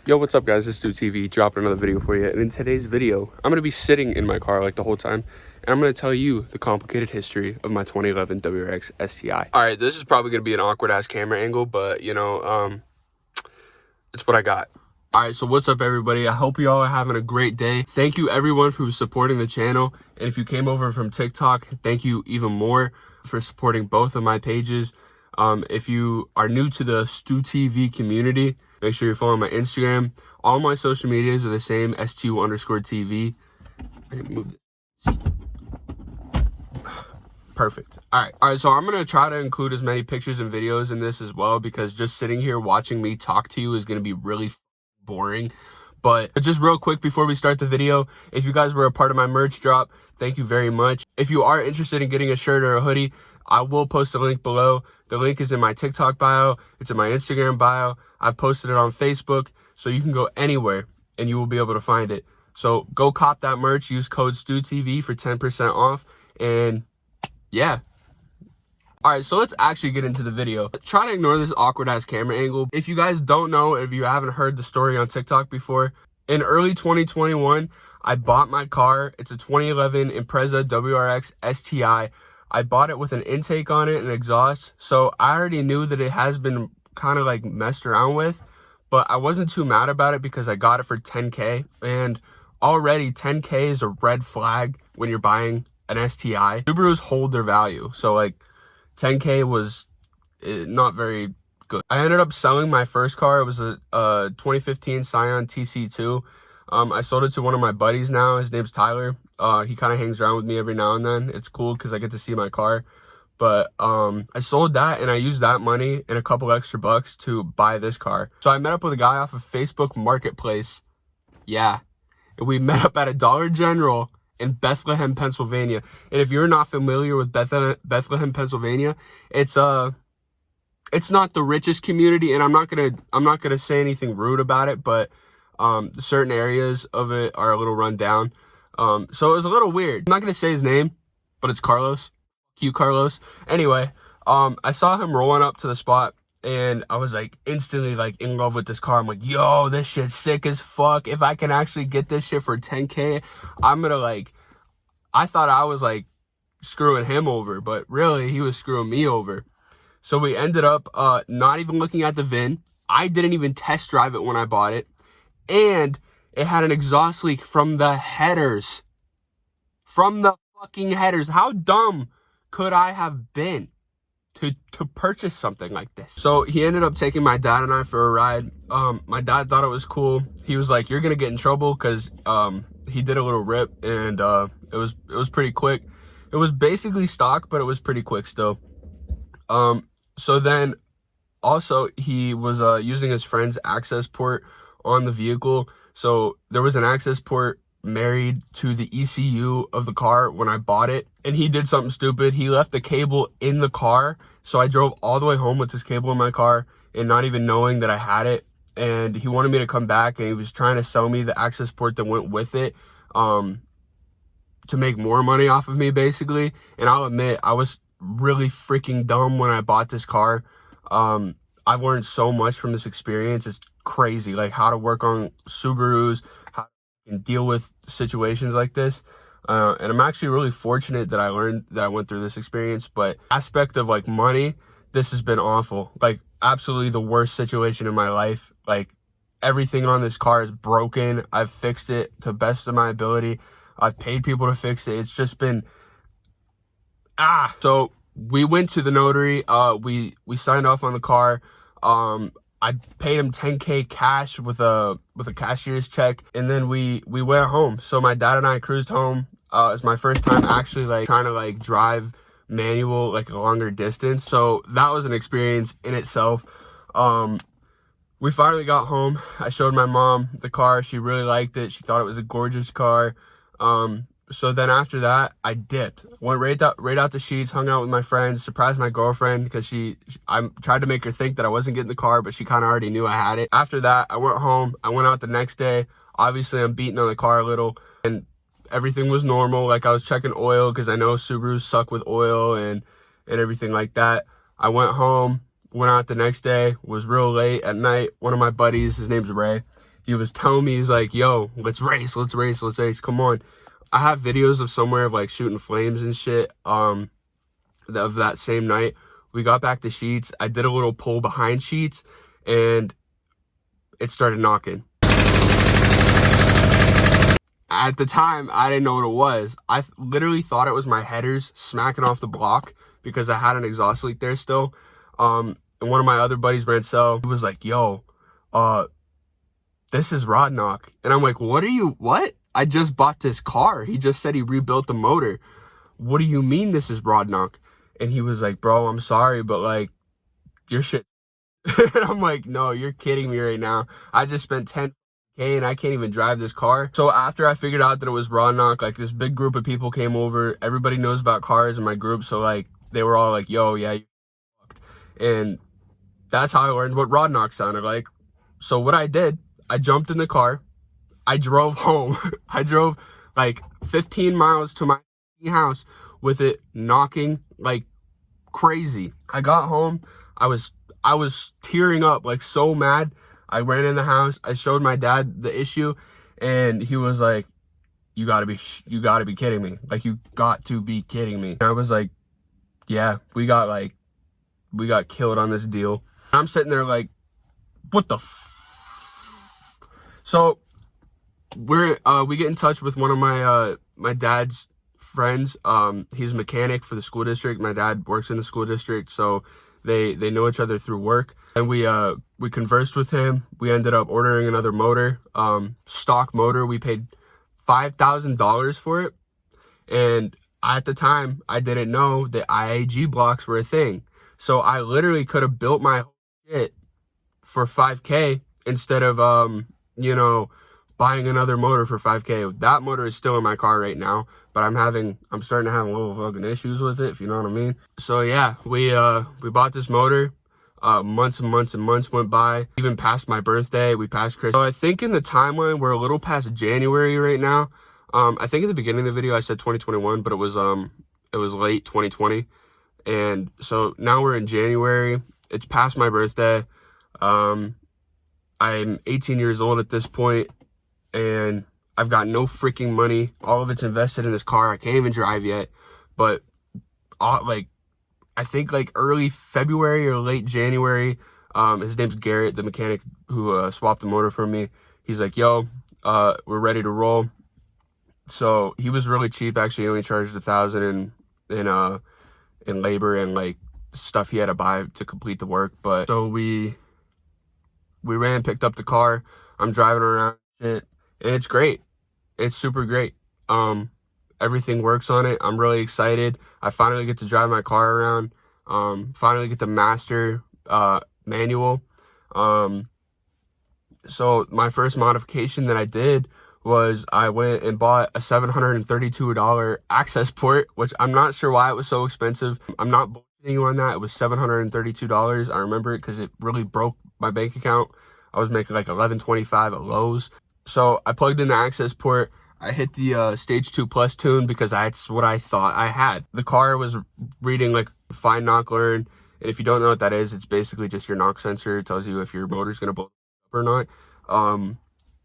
Yo, what's up guys, it's Stu TV, dropping another video for you. And in today's video, I'm going to be sitting in my car like the whole time, and I'm going to tell you the complicated history of my 2011 WRX STI. Alright, this is probably going to be an awkward ass camera angle, but you know, it's what I got. Alright, so what's up everybody? I hope you all are having a great day. Thank you everyone for supporting the channel, and if you came over from TikTok, thank you even more for supporting both of my pages. If you are new to the Stu TV community, make sure you're following my Instagram. All my social medias are the same, stu_TV. I didn't move the seat. Perfect. All right, so I'm going to try to include as many pictures and videos in this as well, because just sitting here watching me talk to you is going to be really boring. But just real quick before we start the video, if you guys were a part of my merch drop, thank you very much. If you are interested in getting a shirt or a hoodie, I will post a link below. The link is in my TikTok bio. It's in my Instagram bio. I've posted it on Facebook, so you can go anywhere and you will be able to find it. So go cop that merch. Use code STUTV for 10% off. And yeah. All right, so let's actually get into the video. Try to ignore this awkward ass camera angle. If you guys don't know, if you haven't heard the story on TikTok before, in early 2021, I bought my car. It's a 2011 Impreza WRX STI. I bought it with an intake on it and exhaust, so I already knew that it has been kind of like messed around with, but I wasn't too mad about it because I got it for 10K, and already 10K is a red flag when you're buying an STI. Subarus hold their value, so like 10K was not very good. I ended up selling my first car. It was a 2015 Scion TC2. I sold it to one of my buddies now. His name's Tyler. He kind of hangs around with me every now and then. It's cool because I get to see my car. But I sold that, and I used that money and a couple extra bucks to buy this car. So I met up with a guy off of Facebook Marketplace. Yeah. And we met up at a Dollar General in Bethlehem, Pennsylvania. And if you're not familiar with Bethlehem, Pennsylvania, it's not the richest community, and I'm not gonna say anything rude about it, but certain areas of it are a little run down. So it was a little weird. I'm not gonna say his name, but it's Carlos. Cute Carlos. Anyway, I saw him rolling up to the spot, and I was like instantly like in love with this car. I'm like, yo, this shit's sick as fuck. If I can actually get this shit for 10K, I'm gonna like, I thought I was like screwing him over, but really he was screwing me over. So we ended up not even looking at the VIN. I didn't even test drive it when I bought it. And it had an exhaust leak from the headers. From the fucking headers. How dumb could I have been to purchase something like this? So he ended up taking my dad and I for a ride. My dad thought it was cool. He was like, you're gonna get in trouble, because he did a little rip, and it was pretty quick. It was basically stock, but it was pretty quick still. So then also he was using his friend's access port on the vehicle. So there was an access port married to the ECU of the car when I bought it, and he did something stupid. He left the cable in the car, so I drove all the way home with this cable in my car and not even knowing that I had it. And he wanted me to come back, and he was trying to sell me the access port that went with it to make more money off of me, basically. And I'll admit, I was really freaking dumb when I bought this car. I've learned so much from this experience. It's crazy, like how to work on Subarus, how to deal with situations like this. And I'm actually really fortunate that I went through this experience. But aspect of like money, this has been awful. Like absolutely the worst situation in my life. Like everything on this car is broken. I've fixed it to best of my ability. I've paid people to fix it. It's just been So we went to the notary. We signed off on the car. I paid him 10K cash with a cashier's check, and then we went home. So my dad and I cruised home. It's my first time actually like trying to like drive manual like a longer distance. So that was an experience in itself. We finally got home. I showed my mom the car. She really liked it. She thought it was a gorgeous car. So then after that, I dipped. Went right out the sheets, hung out with my friends, surprised my girlfriend because I tried to make her think that I wasn't getting the car, but she kind of already knew I had it. After that, I went home. I went out the next day. Obviously, I'm beating on the car a little, and everything was normal. Like I was checking oil because I know Subarus suck with oil and everything like that. I went home, went out the next day, was real late at night. One of my buddies, his name's Ray, he was telling me, he's like, yo, let's race, come on. I have videos of somewhere of like shooting flames and shit of that same night. We got back to Sheets. I did a little pull behind Sheets, and it started knocking. At the time, I didn't know what it was. I literally thought it was my headers smacking off the block because I had an exhaust leak there still. And one of my other buddies, Rancel, he was like, yo, this is rod knock. And I'm like, what? I just bought this car. He just said he rebuilt the motor. What do you mean this is rod knock? And he was like, bro, I'm sorry, but like, your shit. And I'm like, no, you're kidding me right now. I just spent $10K and I can't even drive this car. So after I figured out that it was rod knock, like this big group of people came over. Everybody knows about cars in my group. So like, they were all like, yo, yeah, you fucked. And that's how I learned what rod knock sounded like. So what I did, I jumped in the car. I drove home. I drove like 15 miles to my house with it knocking like crazy. I got home. I was tearing up, like so mad. I ran in the house. I showed my dad the issue, and he was like, you gotta be kidding me. Like, you got to be kidding me. And I was like, yeah, we got killed on this deal. I'm sitting there like, what the So we get in touch with one of my dad's friends. He's a mechanic for the school district. My dad works in the school district, so they know each other through work. And we conversed with him. We ended up ordering another motor, stock motor. We paid $5,000 for it. And at the time, I didn't know that IAG blocks were a thing. So I literally could have built my shit for $5K instead of buying another motor for $5K. That motor is still in my car right now, but I'm starting to have a little fucking issues with it, if you know what I mean. So yeah, we bought this motor. Months and months and months went by, even past my birthday. We passed Christmas. So I think in the timeline, we're a little past January right now. I think at the beginning of the video I said 2021, but it was late 2020. And so now we're in January. It's past my birthday. I'm 18 years old at this point, and I've got no freaking money. All of it's invested in this car. I can't even drive yet. But I think like early February or late January, his name's Garrett, the mechanic who swapped the motor for me. He's like, yo, we're ready to roll. So he was really cheap. Actually, he only charged $1,000 in labor and like stuff he had to buy to complete the work. But so we picked up the car. I'm driving around it, and it's great. It's super great. Everything works on it. I'm really excited. I finally get to drive my car around. Finally get the master manual. So my first modification that I did was I went and bought a $732 access port, which I'm not sure why it was so expensive. I'm not bullshitting you on that. It was $732. I remember it because it really broke my bank account. I was making like $11.25 at Lowe's. So I plugged in the access port. I hit the stage 2 plus tune because that's what I thought I had. The car was reading like fine knock learn. And if you don't know what that is, it's basically just your knock sensor. It tells you if your motor's going to blow up or not.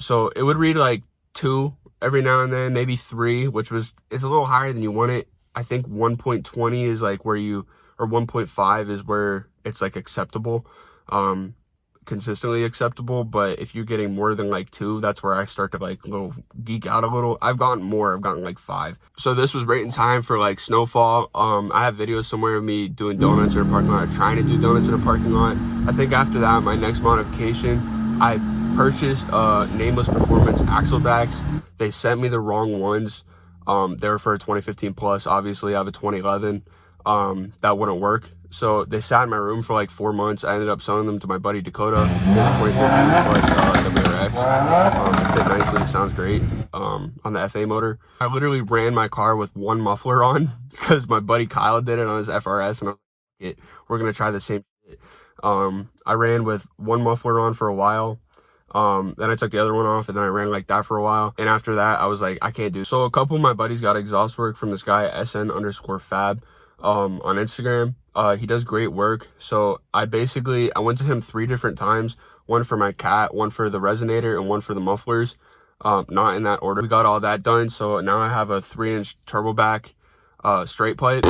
So it would read like 2 every now and then, maybe 3, which it's a little higher than you want it. I think 1.20 is like or 1.5 is where it's like acceptable. Consistently acceptable. But if you're getting more than like 2, that's where I start to like geek out a little. I've gotten like 5. So this was right in time for like snowfall. I have videos somewhere of me doing donuts in a parking lot, or trying to do donuts in a parking lot. I think after that, my next modification, I purchased Nameless Performance axle backs. They sent me the wrong ones. They were for a 2015 plus. Obviously I have a 2011. That wouldn't work. So they sat in my room for like 4 months. I ended up selling them to my buddy Dakota. 2015 plus WRX. It fit nicely. It sounds great on the FA motor. I literally ran my car with one muffler on because my buddy Kyle did it on his FRS, and I was like, we're gonna try the same shit. I ran with one muffler on for a while. Then I took the other one off, and then I ran like that for a while. And after that, I was like, I can't do. So a couple of my buddies got exhaust work from this guy SN_fab on Instagram. He does great work. So I went to him 3 different times. one for my cat, one for the resonator, and one for the mufflers. Not in that order. We got all that done, so now I have a 3-inch turbo back straight pipe.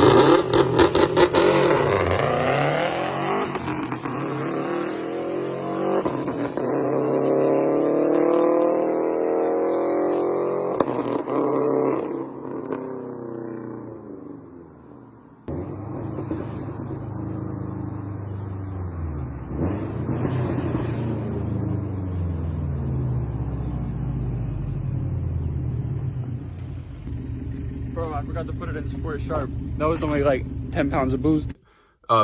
Bro, I forgot to put it in sport sharp. That was only like 10 pounds of boost.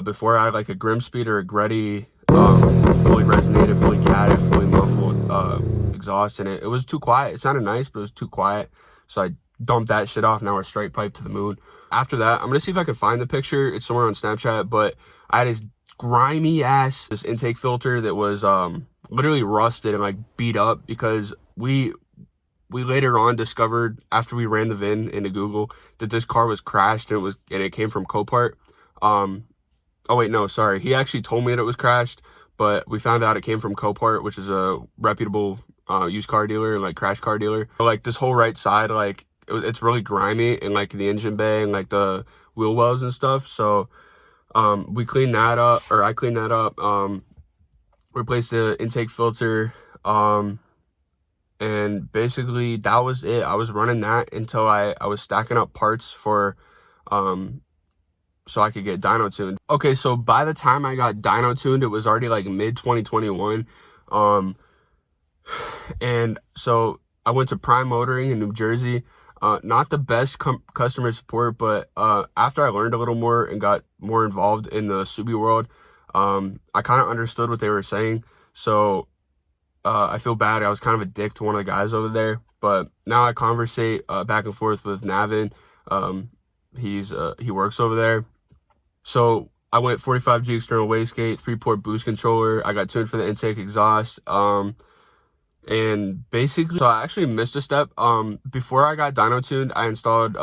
Before I had like a Grimspeed or a Gretty, fully resonated, fully catted, fully muffled exhaust in it. It was too quiet. It sounded nice, but it was too quiet. So I dumped that shit off. Now we're straight pipe to the moon. After that, I'm gonna see if I can find the picture. It's somewhere on Snapchat, but I had this grimy ass this intake filter that was literally rusted and like beat up because we later on discovered, after we ran the VIN into Google, that this car was crashed and it came from Copart. Oh wait, no, sorry. He actually told me that it was crashed, but we found out it came from Copart, which is a reputable used car dealer and like crash car dealer. Like this whole right side, like it's really grimy in like the engine bay and like the wheel wells and stuff. So we cleaned that up, or I cleaned that up, replaced the intake filter, and basically that was it. I was running that until I was stacking up parts for so I could get dyno tuned. Okay, so by the time I got dyno tuned, it was already like mid 2021. And so I went to Prime Motoring in New Jersey. Not the best customer support, but after I learned a little more and got more involved in the Subi world, I kind of understood what they were saying. So I feel bad. I was kind of a dick to one of the guys over there, but now I conversate back and forth with Navin. He works over there. So I went 45G external wastegate, 3-port boost controller. I got tuned for the intake exhaust. And basically, so I actually missed a step. Before I got dyno tuned, I installed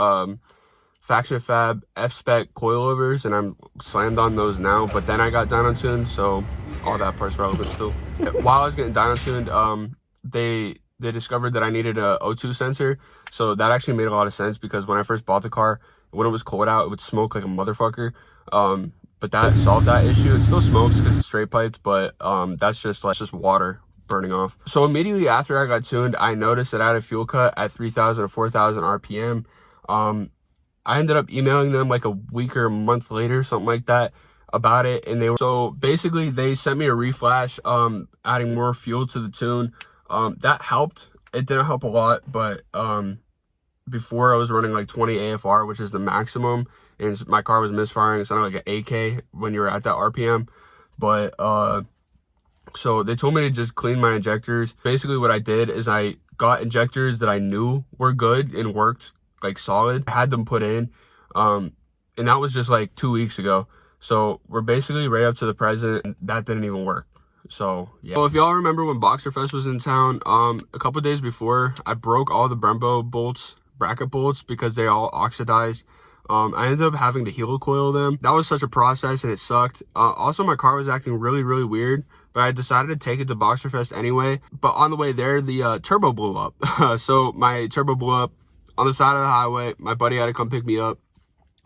Faction Fab F-Spec coilovers, and I'm slammed on those now. But then I got dyno tuned, so all that part's relevant still. While I was getting dyno tuned, they discovered that I needed a O2 sensor. So that actually made a lot of sense, because when I first bought the car, when it was cold out, it would smoke like a motherfucker. But that solved that issue. It still smokes because it's straight piped, but that's just water burning off. So immediately after I got tuned, I noticed that I had a fuel cut at 3,000 or 4,000 RPM. I ended up emailing them like a week or a month later, something like that, about it, and so basically they sent me a reflash, adding more fuel to the tune. That helped. It didn't help a lot, but before I was running like 20 AFR, which is the maximum, and my car was misfiring. It sounded like an AK when you were at that RPM. But so they told me to just clean my injectors. Basically what I did is I got injectors that I knew were good and worked like solid. I had them put in, and that was just like 2 weeks ago. So we're basically right up to the present, and that didn't even work. So yeah. So if y'all remember when Boxer Fest was in town, a couple days before, I broke all the brembo bolts, bracket bolts, because they all oxidized. I ended up having to helicoil them. That was such a process, and it sucked. Also, my car was acting really, really weird, but I decided to take it to Boxer Fest anyway. But on the way there, the turbo blew up. So my turbo blew up on the side of the highway. My buddy had to come pick me up.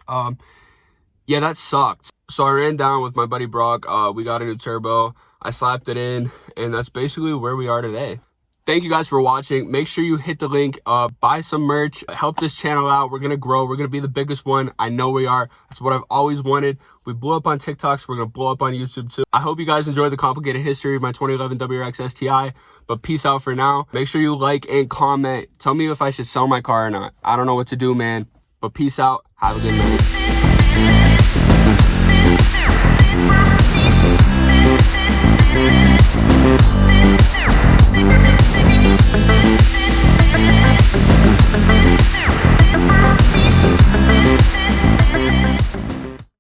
Yeah, that sucked. So I ran down with my buddy Brock. We got a new turbo. I slapped it in, and that's basically where we are today. Thank you guys for watching. Make sure you hit the link, buy some merch, help this channel out. We're gonna grow. We're gonna be the biggest one. I know we are. That's what I've always wanted. We blew up on TikTok, so we're gonna blow up on YouTube too. I hope you guys enjoy the complicated history of my 2011 WRX STI, but peace out for now. Make sure you like and comment. Tell me if I should sell my car or not. I don't know what to do, man, but peace out. Have a good night.